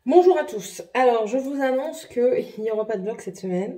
Bonjour à tous. Alors, je vous annonce qu'il n'y aura pas de vlog cette semaine.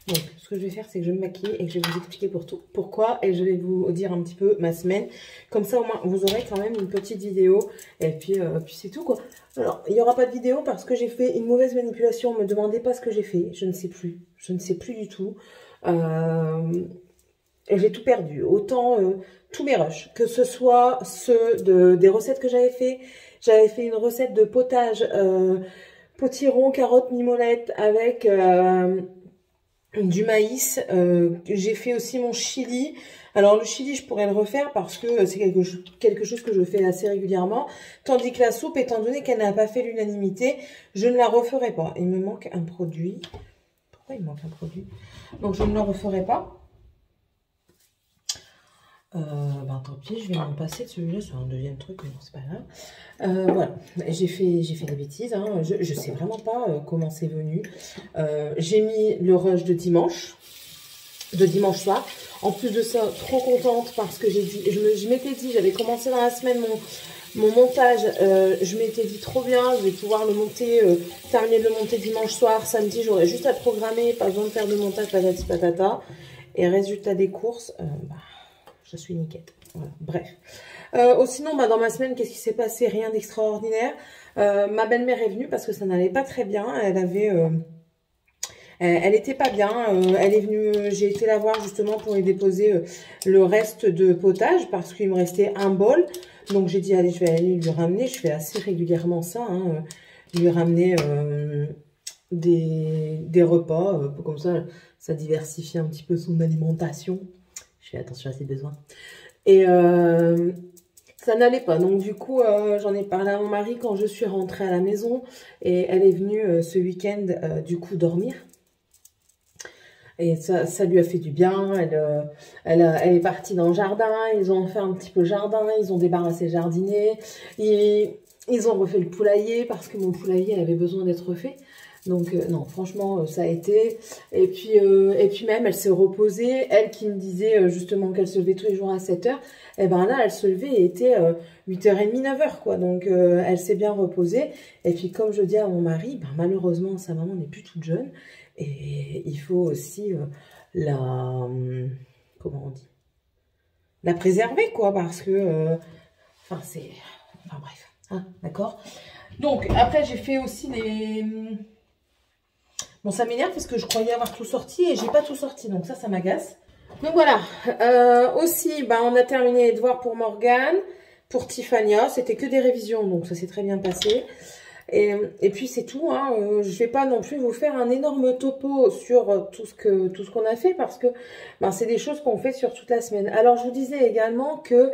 Donc, ce que je vais faire, c'est que je vais me maquiller et que je vais vous expliquer pourquoi. Et je vais vous dire un petit peu ma semaine. Comme ça, au moins, vous aurez quand même une petite vidéo. Et puis c'est tout, quoi. Alors, il n'y aura pas de vidéo parce que j'ai fait une mauvaise manipulation. Ne me demandez pas ce que j'ai fait. Je ne sais plus. Je ne sais plus du tout. J'ai tout perdu. Autant tous mes rushs. Que ce soit ceux des recettes que j'avais fait. J'avais fait une recette de potage potiron, carottes, mimolette avec du maïs. J'ai fait aussi mon chili. Alors le chili, je pourrais le refaire parce que c'est quelque chose que je fais assez régulièrement. Tandis que la soupe, étant donné qu'elle n'a pas fait l'unanimité, je ne la referai pas. Il me manque un produit. Pourquoi il me manque un produit? Donc je ne le referai pas. Tant pis, je vais m'en passer de celui-là sur un deuxième truc, mais non, c'est pas grave. Voilà, j'ai fait des bêtises, hein. Je sais vraiment pas comment c'est venu. J'ai mis le rush de dimanche soir. En plus de ça, trop contente parce que je m'étais dit, j'avais commencé dans la semaine mon montage, je m'étais dit trop bien, je vais pouvoir le monter, terminer de le monter dimanche soir, samedi, j'aurai juste à programmer, pas besoin de faire de montage, patati patata. Et résultat des courses, je suis niquette. Voilà, bref. Sinon, dans ma semaine, qu'est-ce qui s'est passé? Rien d'extraordinaire. Ma belle-mère est venue parce que ça n'allait pas très bien. Elle était pas bien. Elle est venue. J'ai été la voir justement pour lui déposer le reste de potage parce qu'il me restait un bol. Donc j'ai dit allez, je vais aller lui ramener. Je fais assez régulièrement ça, hein, lui ramener des repas comme ça diversifie un petit peu son alimentation. Je fais attention à ses besoins. Et ça n'allait pas. Donc du coup, j'en ai parlé à mon mari quand je suis rentrée à la maison. Et elle est venue ce week-end, du coup, dormir. Et ça lui a fait du bien. Elle est partie dans le jardin. Ils ont fait un petit peu le jardin. Ils ont débarrassé le jardinier. Ils ont refait le poulailler parce que mon poulailler avait besoin d'être refait. Donc non, franchement, ça a été. Et puis même, elle s'est reposée. Elle qui me disait justement qu'elle se levait tous les jours à 7 h. Et ben là, elle se levait et était 8h30, 9 h, quoi. Donc elle s'est bien reposée. Et puis comme je dis à mon mari, malheureusement, sa maman n'est plus toute jeune. Et il faut aussi comment on dit? La préserver, quoi. Parce que, bref. Hein, d'accord? Donc après, j'ai fait aussi Bon, ça m'énerve parce que je croyais avoir tout sorti et j'ai pas tout sorti. Donc ça m'agace. Donc voilà. Aussi, on a terminé les devoirs pour Morgane, pour Tiffania. C'était que des révisions, donc ça s'est très bien passé. Et puis c'est tout. Hein. Je vais pas non plus vous faire un énorme topo sur tout ce qu'on a fait parce que c'est des choses qu'on fait sur toute la semaine. Alors je vous disais également que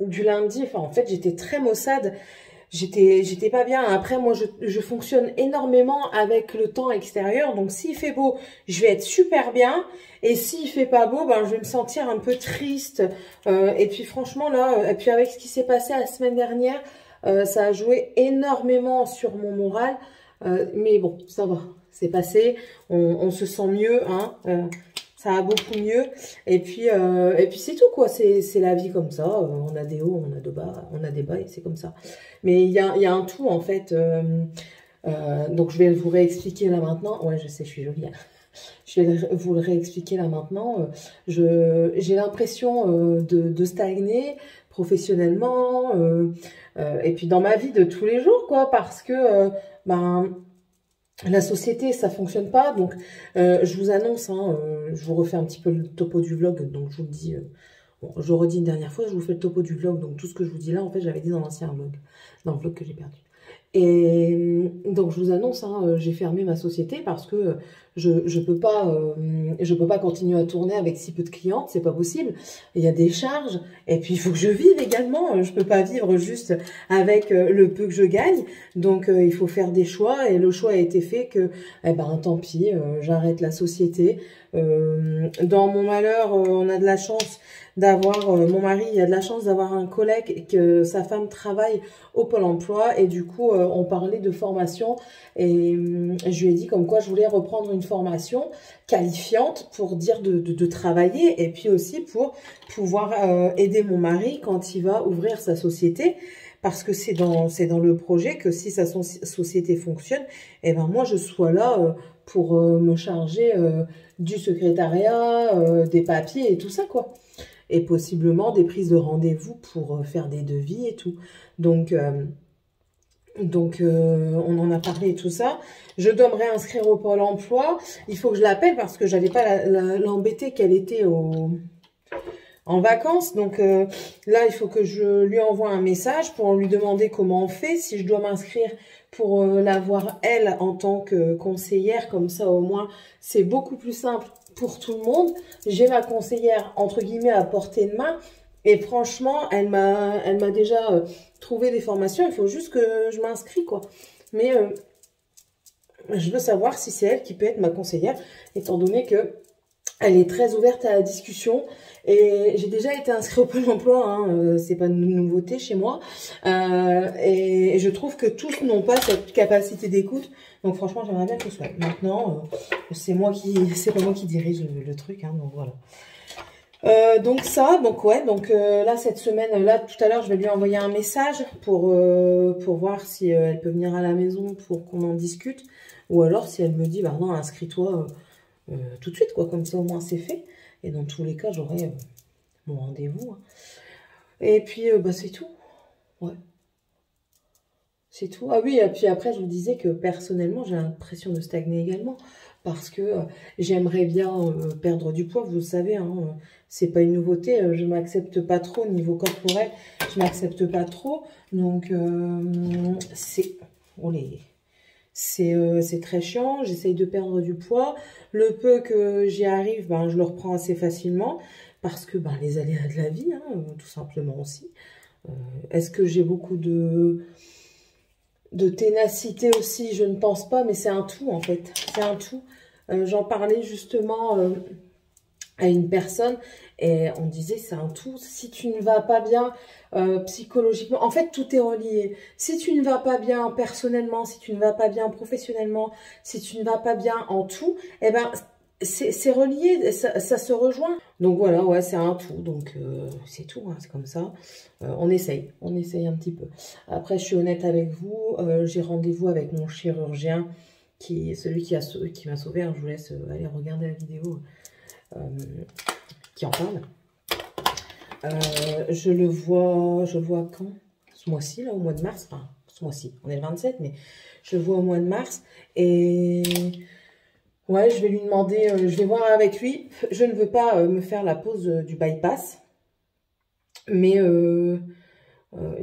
du lundi, en fait j'étais très maussade. J'étais pas bien. Après, moi, je fonctionne énormément avec le temps extérieur. Donc, s'il fait beau, je vais être super bien. Et s'il fait pas beau, je vais me sentir un peu triste. Et puis, franchement, là, et puis avec ce qui s'est passé la semaine dernière, ça a joué énormément sur mon moral. Mais bon, ça va. C'est passé. On se sent mieux, hein. Ça va beaucoup mieux. Et puis c'est tout, quoi. C'est la vie comme ça. On a des hauts, on a des bas et c'est comme ça. Mais il y a un tout, en fait. Donc, je vais vous réexpliquer là maintenant. Ouais, je sais, je suis jolie. Hein. Je vais vous le réexpliquer là maintenant. J'ai l'impression de stagner professionnellement. Et puis, dans ma vie de tous les jours, quoi. Parce que, la société, ça fonctionne pas. Donc, je vous annonce, hein, je vous refais un petit peu le topo du vlog. Donc, je vous le dis, bon, je le redis une dernière fois, je vous fais le topo du vlog. Donc, tout ce que je vous dis là, en fait, j'avais dit dans l'ancien vlog, dans le vlog que j'ai perdu. Et donc, je vous annonce, hein, j'ai fermé ma société parce que je peux pas continuer à tourner avec si peu de clientes, c'est pas possible. Il y a des charges et puis il faut que je vive également. Je peux pas vivre juste avec le peu que je gagne. Donc, il faut faire des choix et le choix a été fait que, tant pis, j'arrête la société. Dans mon malheur, on a de la chance d'avoir, mon mari a de la chance d'avoir un collègue et que sa femme travaille au Pôle emploi et du coup on parlait de formation et je lui ai dit comme quoi je voulais reprendre une formation qualifiante pour dire de travailler et puis aussi pour pouvoir aider mon mari quand il va ouvrir sa société parce que c'est dans le projet que si sa société fonctionne, eh ben moi je sois là pour me charger du secrétariat, des papiers et tout ça, quoi. Et possiblement des prises de rendez-vous pour faire des devis et tout. Donc, on en a parlé et tout ça. Je dois me réinscrire au Pôle emploi. Il faut que je l'appelle parce que j'avais pas l'embêter qu'elle était en vacances. Donc là, il faut que je lui envoie un message pour lui demander comment on fait. Si je dois m'inscrire pour la voir elle en tant que conseillère. Comme ça, au moins, c'est beaucoup plus simple pour tout le monde. J'ai ma conseillère, entre guillemets, à portée de main. Et franchement, elle m'a déjà trouvé des formations. Il faut juste que je m'inscris, quoi. Mais je veux savoir si c'est elle qui peut être ma conseillère, étant donné que elle est très ouverte à la discussion. Et j'ai déjà été inscrite au Pôle emploi, hein, c'est pas une nouveauté chez moi. Et je trouve que tous n'ont pas cette capacité d'écoute. Donc franchement, j'aimerais bien que ce soit. Maintenant, c'est pas moi qui dirige le truc, hein, donc voilà. Donc ça, donc ouais, donc là cette semaine, là tout à l'heure je vais lui envoyer un message pour voir si elle peut venir à la maison pour qu'on en discute, ou alors si elle me dit bah non, inscris-toi tout de suite, quoi, comme ça au moins c'est fait, et dans tous les cas j'aurai mon rendez-vous, hein. Et puis bah c'est tout, ouais, c'est tout. Ah oui, et puis après je vous disais que personnellement j'ai l'impression de stagner également, parce que j'aimerais bien perdre du poids, vous le savez, hein, c'est pas une nouveauté, je m'accepte pas trop niveau corporel, je m'accepte pas trop, donc c'est très chiant, j'essaye de perdre du poids, le peu que j'y arrive, ben, je le reprends assez facilement, parce que ben, les aléas de la vie, hein, tout simplement aussi. Est-ce que j'ai beaucoup de ténacité aussi? Je ne pense pas, mais c'est un tout en fait, c'est un tout. J'en parlais justement à une personne et on disait c'est un tout. Si tu ne vas pas bien psychologiquement, en fait tout est relié. Si tu ne vas pas bien personnellement, si tu ne vas pas bien professionnellement, si tu ne vas pas bien en tout, eh ben c'est relié, ça se rejoint. Donc voilà, ouais, c'est un tout, donc c'est tout, hein, c'est comme ça. On essaye un petit peu. Après, je suis honnête avec vous, j'ai rendez-vous avec mon chirurgien, qui est celui qui m'a sauvé, hein. Je vous laisse aller regarder la vidéo qui en parle. Je le vois quand? Ce mois-ci, là, au mois de mars. Enfin, ce mois-ci, on est le 27, mais je le vois au mois de mars. Et ouais, je vais lui demander, je vais voir avec lui. Je ne veux pas me faire la pose du bypass, mais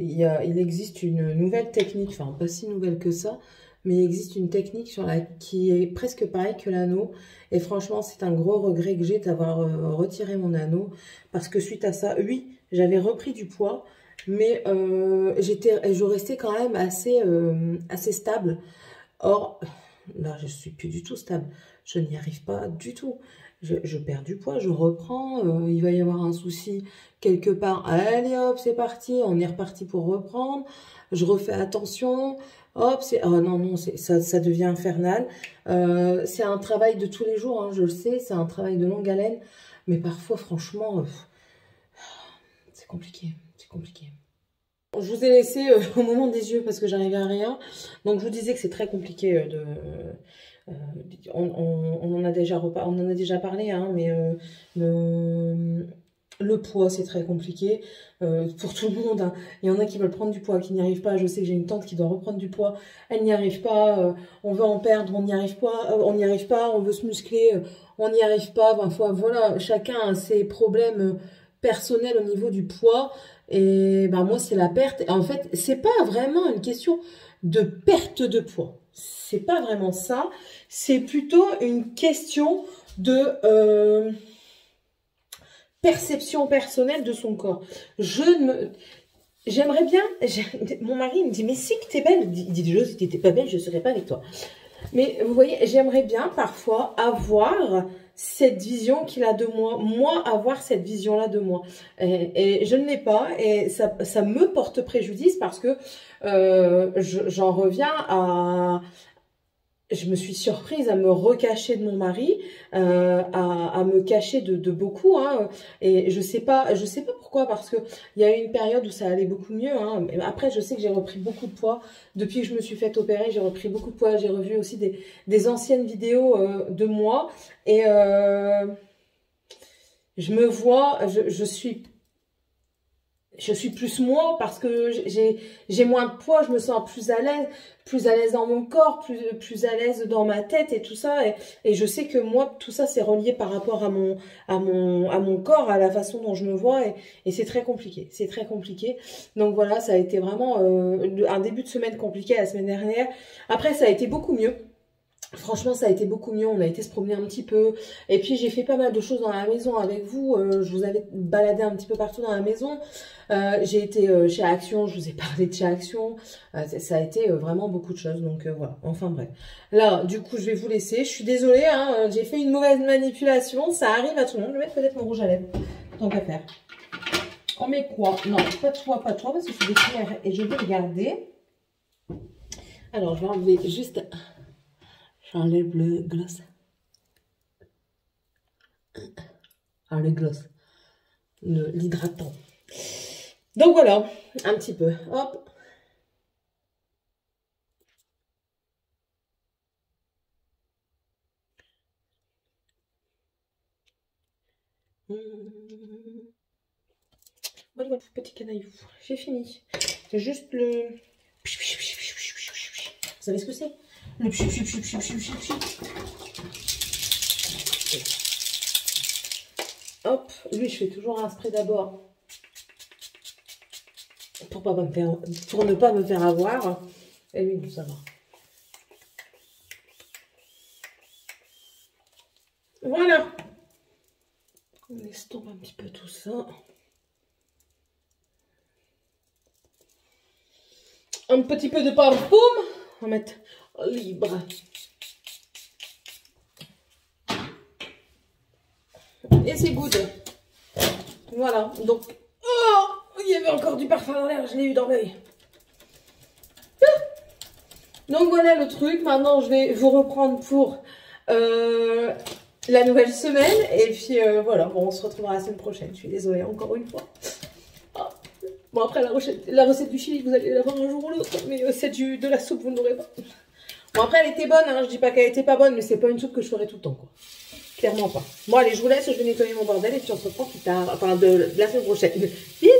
il existe une nouvelle technique, enfin pas si nouvelle que ça, mais il existe une technique qui est presque pareille que l'anneau. Et franchement, c'est un gros regret que j'ai d'avoir retiré mon anneau. Parce que suite à ça, oui, j'avais repris du poids, mais je restais quand même assez stable. Or, là, je suis plus du tout stable. Je n'y arrive pas du tout. Je perds du poids, je reprends. Il va y avoir un souci quelque part. Allez hop, c'est parti. On est reparti pour reprendre. Je refais attention. Hop, oh non, ça devient infernal. C'est un travail de tous les jours, hein, je le sais. C'est un travail de longue haleine. Mais parfois, franchement, c'est compliqué. C'est compliqué. Je vous ai laissé au moment des yeux parce que j'arrivais à rien. Donc, je vous disais que c'est très compliqué on en a déjà parlé, hein, mais le poids, c'est très compliqué pour tout le monde, hein. Il y en a qui veulent prendre du poids, qui n'y arrivent pas. Je sais que j'ai une tante qui doit reprendre du poids. Elle n'y arrive pas. On veut en perdre, on n'y arrive pas. On n'y arrive pas. On veut se muscler, on n'y arrive pas. Enfin, voilà, chacun a ses problèmes personnels au niveau du poids. Et ben moi, c'est la perte. En fait, c'est pas vraiment une question de perte de poids. C'est pas vraiment ça. C'est plutôt une question de perception personnelle de son corps. J'aimerais bien... Mon mari me dit, mais si que t'es belle. Il dit, déjà, si t'étais pas belle, je serais pas avec toi. Mais vous voyez, j'aimerais bien parfois avoir cette vision qu'il a de moi. Moi, avoir cette vision-là de moi. Et je ne l'ai pas. Et ça me porte préjudice parce que j'en reviens je me suis surprise à me recacher de mon mari, à me cacher de beaucoup, hein, et je sais pas pourquoi, parce que il y a eu une période où ça allait beaucoup mieux, hein, mais après je sais que j'ai repris beaucoup de poids depuis que je me suis fait opérer, j'ai repris beaucoup de poids, j'ai revu aussi des anciennes vidéos de moi, et je me vois, je suis plus moi parce que j'ai moins de poids, je me sens plus à l'aise dans mon corps, plus à l'aise dans ma tête et tout ça. Et je sais que moi, tout ça, c'est relié par rapport à mon corps, à la façon dont je me vois. Et c'est très compliqué. C'est très compliqué. Donc voilà, ça a été vraiment un début de semaine compliqué la semaine dernière. Après, ça a été beaucoup mieux. Franchement, ça a été beaucoup mieux. On a été se promener un petit peu. Et puis, j'ai fait pas mal de choses dans la maison avec vous. Je vous avais baladé un petit peu partout dans la maison. J'ai été chez Action. Je vous ai parlé de chez Action. Ça a été vraiment beaucoup de choses. Donc, voilà. Enfin, bref. Là, du coup, je vais vous laisser. Je suis désolée. Hein, j'ai fait une mauvaise manipulation. Ça arrive à tout le monde. Je vais mettre peut-être mon rouge à lèvres. Tant qu'à faire. On met quoi? Non, pas toi, parce que c'est des clairs. Et je vais regarder. Alors, je vais enlever juste... J'enlève le gloss. Ah, le gloss. L'hydratant. Donc voilà, un petit peu. Hop. Voilà, petit canaillou. J'ai fini. C'est juste le... Vous savez ce que c'est? Le hop, lui je fais toujours un spray d'abord pour ne pas me faire avoir. Et lui, ça va. Voilà. On laisse tomber un petit peu tout ça. Un petit peu de parfum. On va mettre libre. Et c'est good. Voilà. Donc, oh, il y avait encore du parfum dans l'air. Je l'ai eu dans l'œil. Donc voilà le truc. Maintenant, je vais vous reprendre pour la nouvelle semaine. Et puis voilà. Bon, on se retrouvera la semaine prochaine. Je suis désolée encore une fois. Ah. Bon, après, la recette du chili, vous allez l'avoir un jour ou l'autre. Mais celle de la soupe, vous ne l'aurez pas. Bon, après, elle était bonne. Hein. Je dis pas qu'elle était pas bonne, mais c'est pas une soupe que je ferai tout le temps, quoi. Clairement pas. Bon, allez, je vous laisse. Je vais nettoyer mon bordel et puis on se reprend plus tard. Enfin, de la semaine prochaine. Bisous!